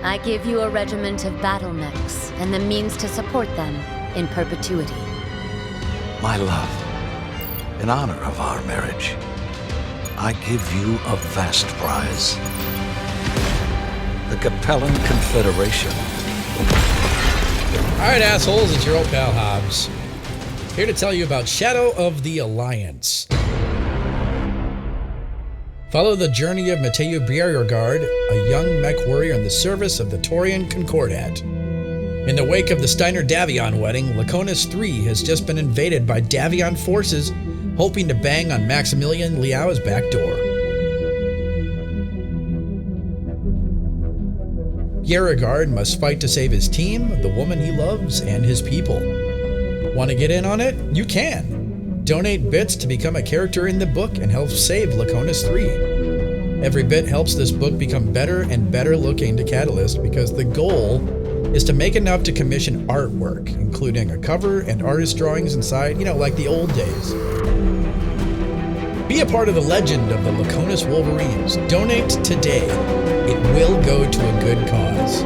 I give you a regiment of battle mechs and the means to support them in perpetuity. My love, in honor of our marriage, I give you a vast prize. The Capellan Confederation. All right, assholes, it's your old pal Hobbs, here to tell you about Shadow of the Alliance. Follow the journey of Mateo Beauregard, a young mech warrior in the service of the Taurian Concordat. In the wake of the Steiner-Davion wedding, Laconis III has just been invaded by Davion forces hoping to bang on Maximilian Liao's back door. Beauregard must fight to save his team, the woman he loves, and his people. Want to get in on it? You can! Donate bits to become a character in the book and help save Laconis III. Every bit helps this book become better and better looking to Catalyst because the goal is to make enough to commission artwork, including a cover and artist drawings inside, like the old days. Be a part of the legend of the Laconis Wolverines. Donate today. It will go to a good cause.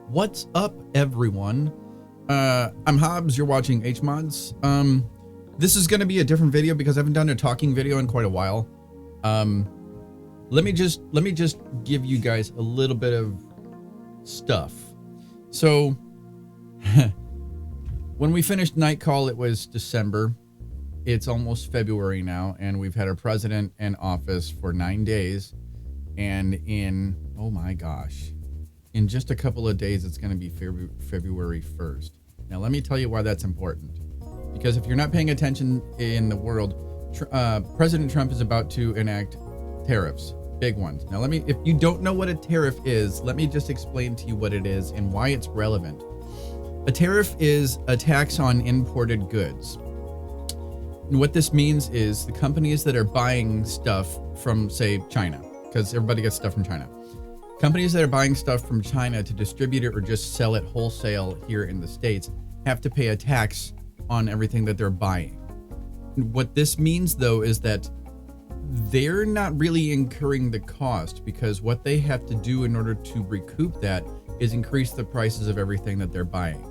What's up, everyone? I'm Hobbs. You're watching H-Mods. This is going to be a different video because I haven't done a talking video in quite a while. Let me just give you guys a little bit of stuff. So, when we finished Night Call, it was December. It's almost February now, and we've had our president in office for 9 days. And oh my gosh, in just a couple of days, it's going to be February 1st. Now, let me tell you why that's important. Because if you're not paying attention in the world, President Trump is about to enact tariffs, big ones. Now, if you don't know what a tariff is, let me just explain to you what it is and why it's relevant. A tariff is a tax on imported goods. And what this means is the companies that are buying stuff from, say, China, because everybody gets stuff from China. Companies that are buying stuff from China to distribute it or just sell it wholesale here in the States have to pay a tax on everything that they're buying. What this means, though, is that they're not really incurring the cost because what they have to do in order to recoup that is increase the prices of everything that they're buying.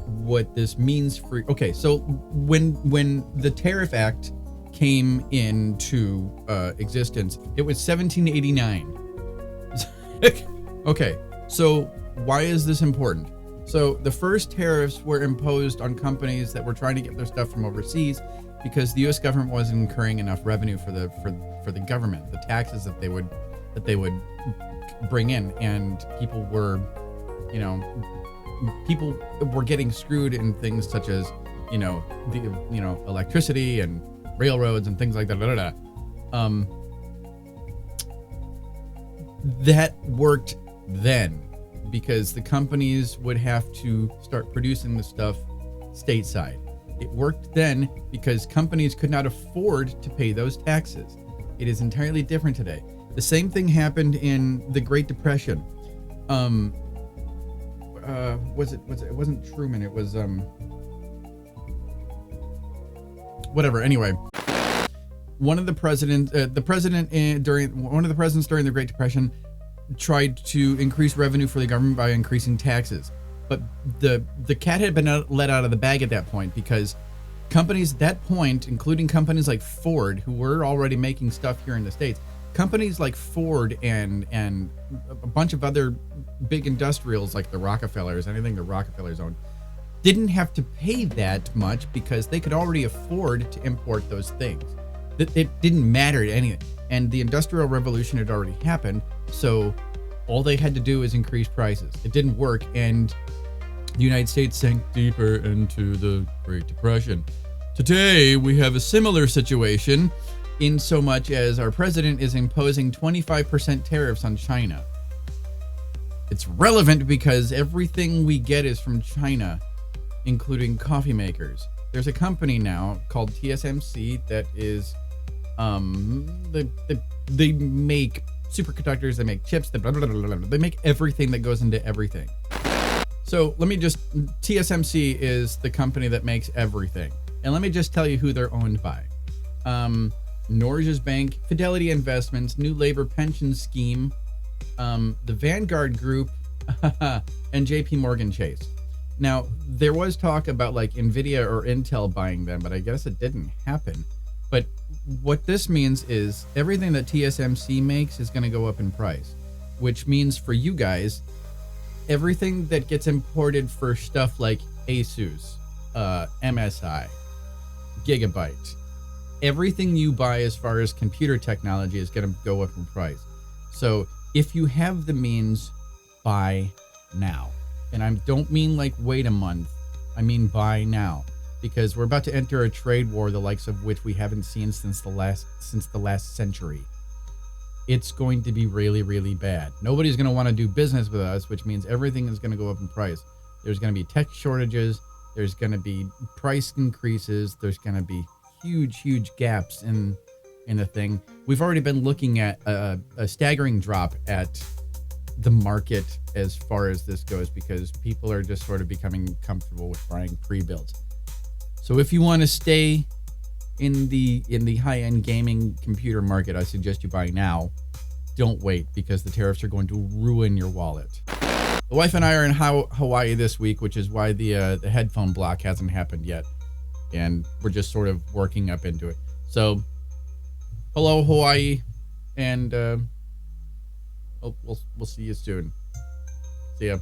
What this means for... Okay, so when the Tariff Act came into existence, it was 1789. Okay, so why is this important? So the first tariffs were imposed on companies that were trying to get their stuff from overseas because the U.S. government wasn't incurring enough revenue for the government, the taxes that they would bring in, and people were getting screwed in things such as electricity and railroads and things like that. That worked then because the companies would have to start producing the stuff stateside. It worked then because companies could not afford to pay those taxes. It is entirely different today. The same thing happened in the Great Depression. It wasn't Truman, it was whatever. Anyway, one of the presidents during the Great Depression tried to increase revenue for the government by increasing taxes. But the cat had been let out of the bag at that point because companies at that point, including companies like Ford, who were already making stuff here in the States, companies like Ford and a bunch of other big industrials like the Rockefellers, anything the Rockefellers owned, didn't have to pay that much because they could already afford to import those things. It didn't matter to anything. And the Industrial Revolution had already happened, so all they had to do is increase prices. It didn't work, and the United States sank deeper into the Great Depression. Today, we have a similar situation in so much as our president is imposing 25% tariffs on China. It's relevant because everything we get is from China, including coffee makers. There's a company now called TSMC that is, they make superconductors, they make chips, they make everything that goes into everything. So TSMC is the company that makes everything. And let me just tell you who they're owned by. Norges Bank, Fidelity Investments, New Labor Pension Scheme, the Vanguard Group, and JP Morgan Chase. Now, there was talk about like Nvidia or Intel buying them, but I guess it didn't happen. But what this means is everything that TSMC makes is going to go up in price, which means for you guys, everything that gets imported for stuff like Asus, MSI, Gigabyte, everything you buy as far as computer technology is going to go up in price. So if you have the means, buy now. And I don't mean like wait a month. I mean buy now, because we're about to enter a trade war the likes of which we haven't seen since the last century. It's going to be really, really bad. Nobody's going to want to do business with us, which means everything is going to go up in price. There's going to be tech shortages. There's going to be price increases. There's going to be huge gaps in the thing. We've already been looking at a staggering drop at the market as far as this goes, because people are just sort of becoming comfortable with buying pre-builds. So if you want to stay in the high-end gaming computer market, I suggest you buy now. Don't wait, because the tariffs are going to ruin your wallet. The wife and I are in Hawaii this week, which is why the headphone block hasn't happened yet, and we're just sort of working up into it. So, hello Hawaii, and we'll see you soon. See ya.